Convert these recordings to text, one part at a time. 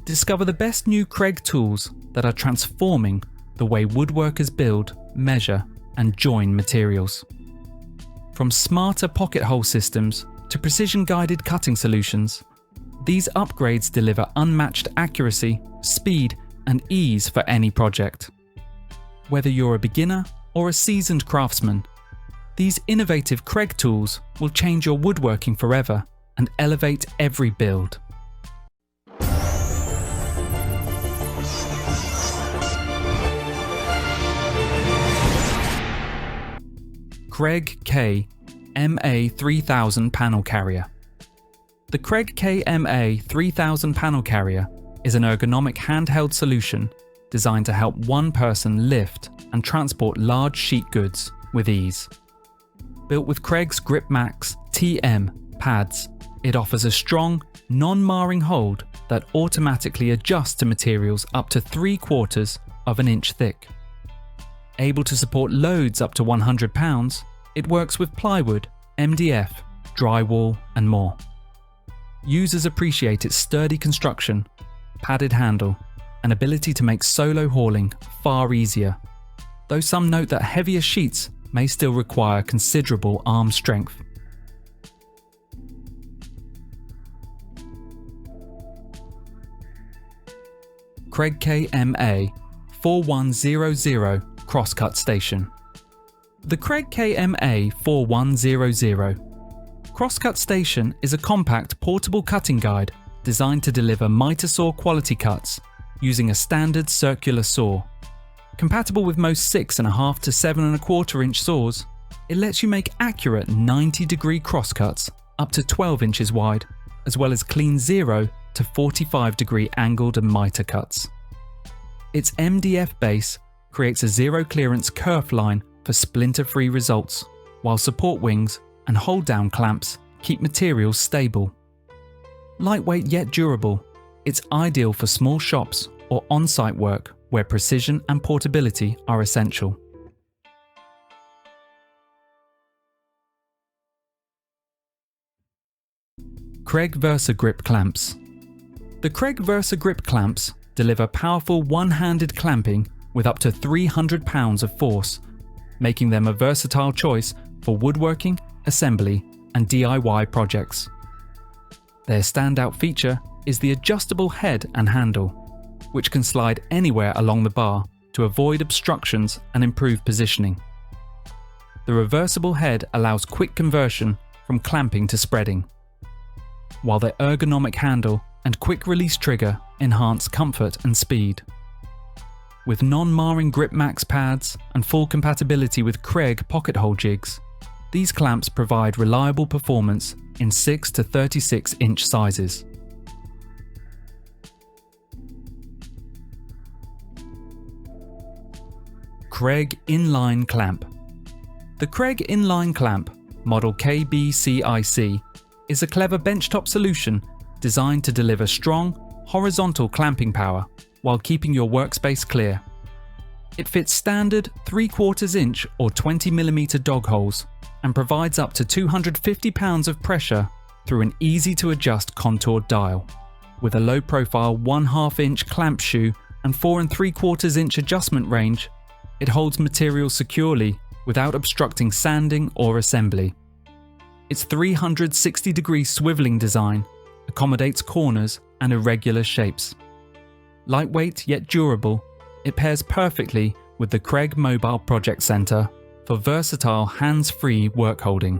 discover the best new Kreg tools that are transforming the way woodworkers build, measure, and join materials. From smarter pocket hole systems to precision-guided cutting solutions, these upgrades deliver unmatched accuracy, speed, and ease for any project. Whether you're a beginner or a seasoned craftsman, these innovative Kreg tools will change your woodworking forever and elevate every build. Kreg K MA 3000 Panel Carrier. The Kreg K MA 3000 Panel Carrier is an ergonomic handheld solution designed to help one person lift and transport large sheet goods with ease. Built with Kreg's Grip Max TM pads, it offers a strong, non-marring hold that automatically adjusts to materials up to 3/4 of an inch thick. Able to support loads up to 100 pounds, it works with plywood, MDF, drywall, and more. Users appreciate its sturdy construction, padded handle, and ability to make solo hauling far easier, though some note that heavier sheets may still require considerable arm strength. Kreg K MA 4100 Crosscut Station. The Kreg K MA 4100 Crosscut Station is a compact portable cutting guide designed to deliver miter saw quality cuts using a standard circular saw. Compatible with most 6.5 to 7.25 inch saws, it lets you make accurate 90-degree crosscuts up to 12 inches wide, as well as clean 0 to 45-degree angled and miter cuts. Its MDF base creates a zero clearance kerf line for splinter-free results, while support wings and hold-down clamps keep materials stable. Lightweight yet durable, it's ideal for small shops or on-site work where precision and portability are essential. Kreg VersaGrip Clamps. The Kreg VersaGrip clamps deliver powerful one-handed clamping with up to 300 pounds of force, making them a versatile choice for woodworking, assembly, and DIY projects. Their standout feature is the adjustable head and handle, which can slide anywhere along the bar to avoid obstructions and improve positioning. The reversible head allows quick conversion from clamping to spreading, while the ergonomic handle and quick release trigger enhance comfort and speed. With non-marring Grip Max pads and full compatibility with Kreg pocket hole jigs, these clamps provide reliable performance in 6 to 36 inch sizes. Kreg Inline Clamp. The Kreg Inline Clamp, model KHCCC, is a clever benchtop solution designed to deliver strong, horizontal clamping power while keeping your workspace clear. It fits standard 3/4 inch or 20mm dog holes and provides up to 250 pounds of pressure through an easy-to-adjust contoured dial. With a low-profile 1/2 inch clamp shoe and 4 3/4 inch adjustment range, it holds material securely without obstructing sanding or assembly. Its 360-degree swiveling design accommodates corners and irregular shapes. Lightweight yet durable, it pairs perfectly with the Kreg Mobile Project Center for versatile hands-free work holding.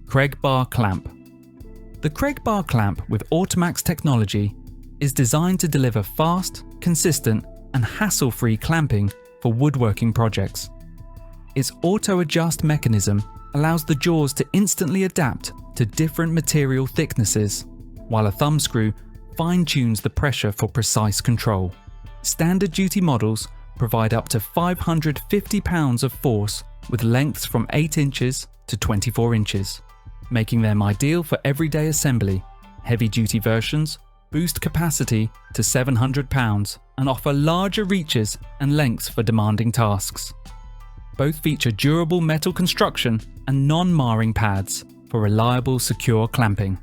Kreg Bar Clamp. The Kreg Bar Clamp with Automax technology is designed to deliver fast, consistent, and hassle-free clamping for woodworking projects. Its auto-adjust mechanism allows the jaws to instantly adapt to different material thicknesses, while a thumb screw fine-tunes the pressure for precise control. Standard duty models provide up to 550 pounds of force with lengths from 8 inches to 24 inches, making them ideal for everyday assembly. Heavy-duty versions boost capacity to 700 pounds and offer larger reaches and lengths for demanding tasks. Both feature durable metal construction and non-marring pads for reliable, secure clamping.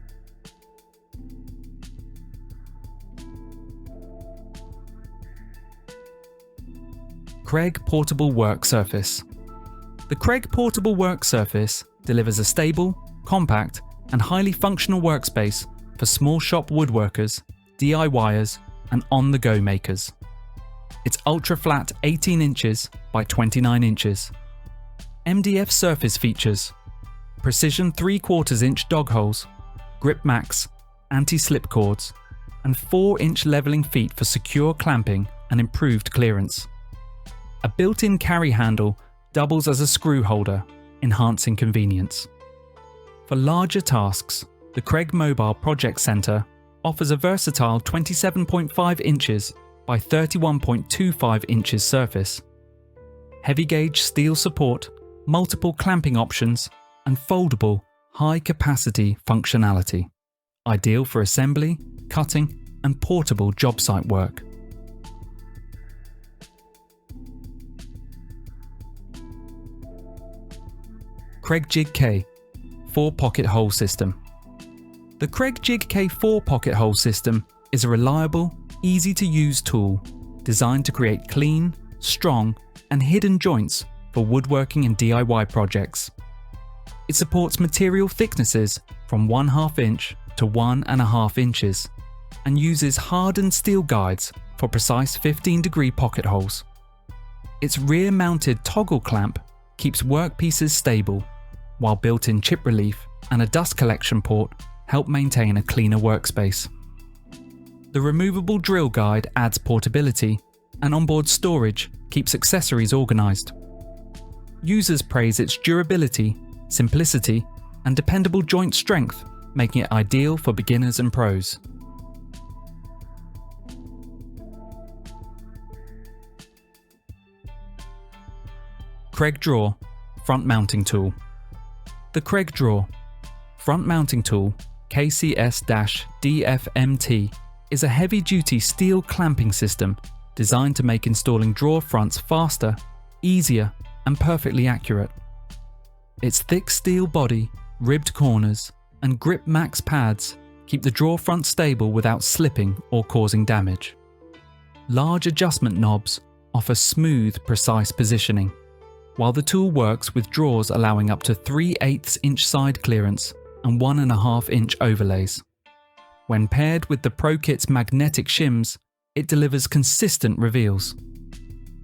Kreg Portable Work Surface. The Kreg Portable Work Surface delivers a stable, compact, and highly functional workspace for small shop woodworkers, DIYers, and on-the-go makers. It's ultra-flat 18 inches by 29 inches. MDF surface features precision 3/4 inch dog holes, grip max, anti-slip cords, and 4-inch leveling feet for secure clamping and improved clearance. A built-in carry handle doubles as a screw holder, enhancing convenience. For larger tasks, the Kreg Mobile Project Centre offers a versatile 27.5 inches by 31.25 inches surface. Heavy gauge steel support, multiple clamping options, and foldable, high-capacity functionality. Ideal for assembly, cutting, and portable job site work. Kreg Jig K 4-pocket hole system. The Kreg Jig K 4-pocket hole system is a reliable, easy-to-use tool designed to create clean, strong, and hidden joints for woodworking and DIY projects. It supports material thicknesses from 1/2 inch to 1.5 inches and uses hardened steel guides for precise 15-degree pocket holes. Its rear-mounted toggle clamp keeps workpieces stable, while built-in chip relief and a dust collection port help maintain a cleaner workspace. The removable drill guide adds portability, and onboard storage keeps accessories organised. Users praise its durability, simplicity, and dependable joint strength, making it ideal for beginners and pros. Kreg Draw Front Mounting Tool. The Kreg Draw Front Mounting Tool KCS-DFMT is a heavy-duty steel clamping system designed to make installing drawer fronts faster, easier, and perfectly accurate. Its thick steel body, ribbed corners, and grip max pads keep the drawer front stable without slipping or causing damage. Large adjustment knobs offer smooth, precise positioning, while the tool works with drawers allowing up to 3/8 inch side clearance and 1.5 inch overlays. When paired with the ProKit's magnetic shims, it delivers consistent reveals.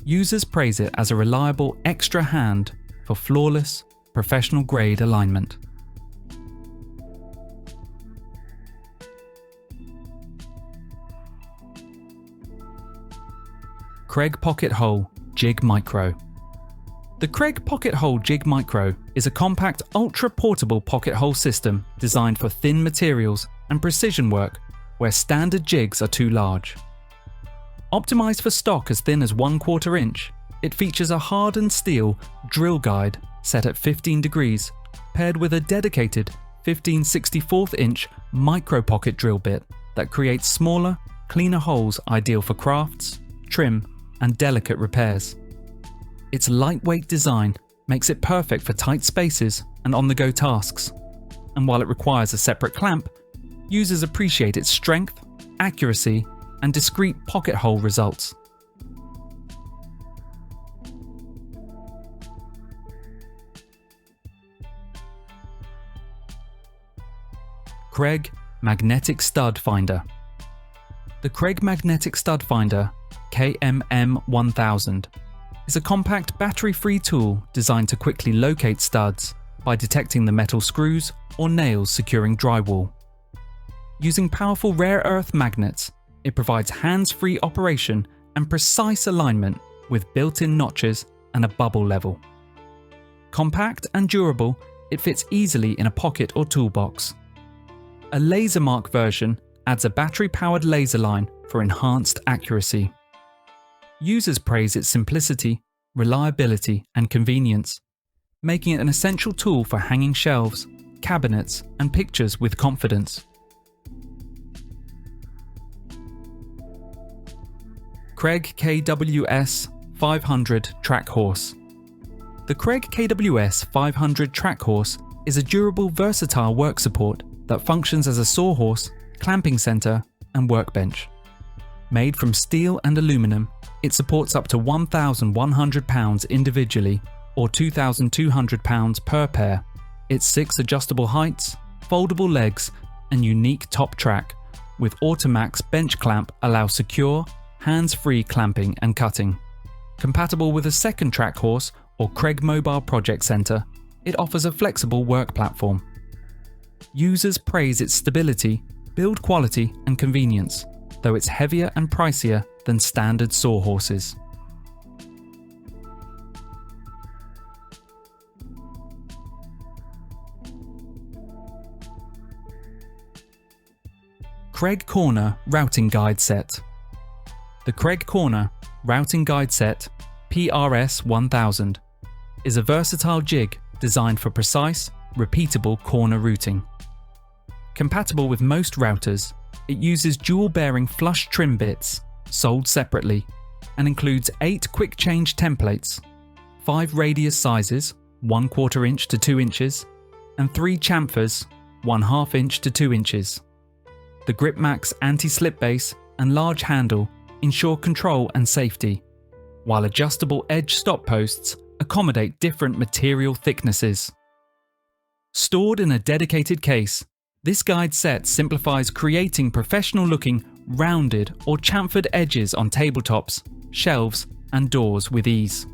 Users praise it as a reliable extra hand for flawless, professional-grade alignment. Kreg Pocket Hole Jig Micro. The Kreg Pocket Hole Jig Micro is a compact, ultra-portable pocket hole system designed for thin materials and precision work where standard jigs are too large. Optimized for stock as thin as 1/4 inch, it features a hardened steel drill guide set at 15 degrees, paired with a dedicated 15/64 inch micro pocket drill bit that creates smaller, cleaner holes ideal for crafts, trim, and delicate repairs. Its lightweight design makes it perfect for tight spaces and on-the-go tasks, and while it requires a separate clamp, users appreciate its strength, accuracy, and discreet pocket hole results. Kreg Magnetic Stud Finder. The Kreg Magnetic Stud Finder KMM1000 is a compact battery-free tool designed to quickly locate studs by detecting the metal screws or nails securing drywall. Using powerful rare earth magnets, it provides hands-free operation and precise alignment with built-in notches and a bubble level. Compact and durable, it fits easily in a pocket or toolbox. A laser mark version adds a battery-powered laser line for enhanced accuracy. Users praise its simplicity, reliability, and convenience, making it an essential tool for hanging shelves, cabinets, and pictures with confidence. Kreg KWS 500 Track Horse. The Kreg KWS 500 track horse is a durable, versatile work support that functions as a sawhorse, clamping center, and workbench. Made from steel and aluminum, it supports up to 1,100 pounds individually or 2,200 pounds per pair. Its 6 adjustable heights, foldable legs, and unique top track with Automax bench clamp allow secure, hands-free clamping and cutting. Compatible with a second track horse or Kreg Mobile Project Center, it offers a flexible work platform. Users praise its stability, build quality, and convenience, though it's heavier and pricier than standard sawhorses. Kreg Corner Routing Guide Set. The Kreg Corner Routing Guide Set PRS 1000 is a versatile jig designed for precise, repeatable corner routing. Compatible with most routers, it uses dual-bearing flush trim bits, sold separately, and includes 8 quick change templates, 5 radius sizes, 1/4 inch to 2 inches, and 3 chamfers, 1/2 inch to 2 inches. The GripMax anti-slip base and large handle ensure control and safety, while adjustable edge stop posts accommodate different material thicknesses. Stored in a dedicated case, this guide set simplifies creating professional-looking, rounded or chamfered edges on tabletops, shelves, and doors with ease.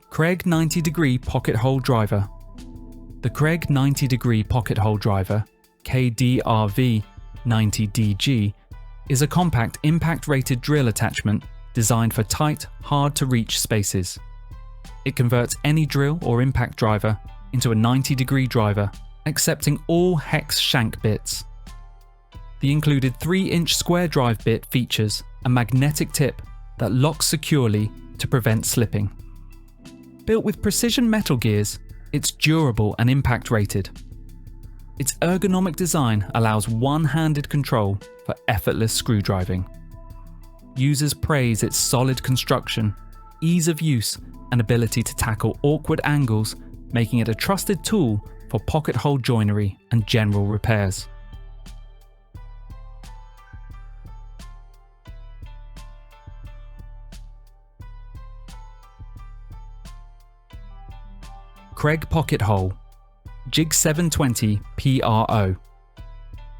Kreg 90-degree pocket hole driver. The Kreg 90-degree pocket hole driver, KDRV 90DG, is a compact impact-rated drill attachment designed for tight, hard-to-reach spaces. It converts any drill or impact driver into a 90-degree driver, accepting all hex shank bits. The included 3-inch square drive bit features a magnetic tip that locks securely to prevent slipping. Built with precision metal gears, it's durable and impact-rated. Its ergonomic design allows one-handed control for effortless screw driving. Users praise its solid construction, ease of use, and ability to tackle awkward angles, making it a trusted tool for pocket hole joinery and general repairs. Kreg Pocket Hole Jig 720 PRO.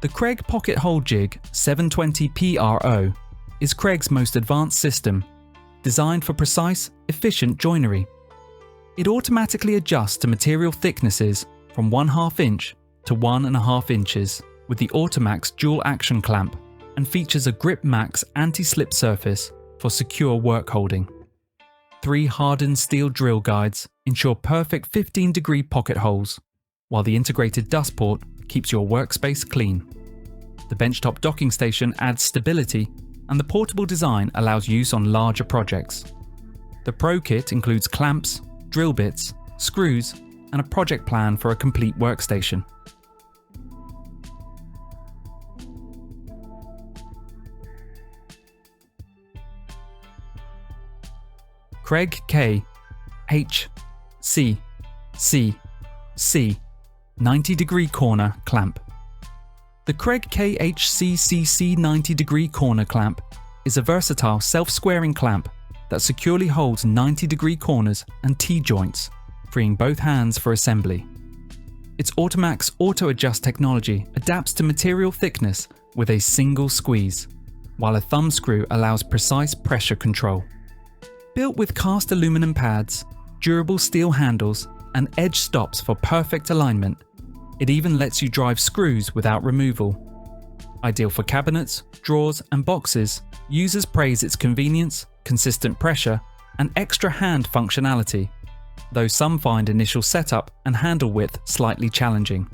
The Kreg Pocket Hole Jig 720 PRO is Kreg's most advanced system, designed for precise, efficient joinery. It automatically adjusts to material thicknesses from 1/2 inch to 1.5 inches with the Automax dual action clamp and features a GripMax anti-slip surface for secure work holding. 3 hardened steel drill guides ensure perfect 15-degree pocket holes, while the integrated dust port keeps your workspace clean. The benchtop docking station adds stability, and the portable design allows use on larger projects. The Pro Kit includes clamps, drill bits, screws, and a project plan for a complete workstation. Kreg KHCCC 90-degree corner clamp. The Kreg KHCCC 90-degree corner clamp is a versatile self-squaring clamp that securely holds 90-degree corners and T-joints, freeing both hands for assembly. Its Automax auto-adjust technology adapts to material thickness with a single squeeze, while a thumb screw allows precise pressure control. Built with cast aluminum pads, durable steel handles, and edge stops for perfect alignment, it even lets you drive screws without removal. Ideal for cabinets, drawers, and boxes, users praise its convenience, consistent pressure, and extra hand functionality, though some find initial setup and handle width slightly challenging.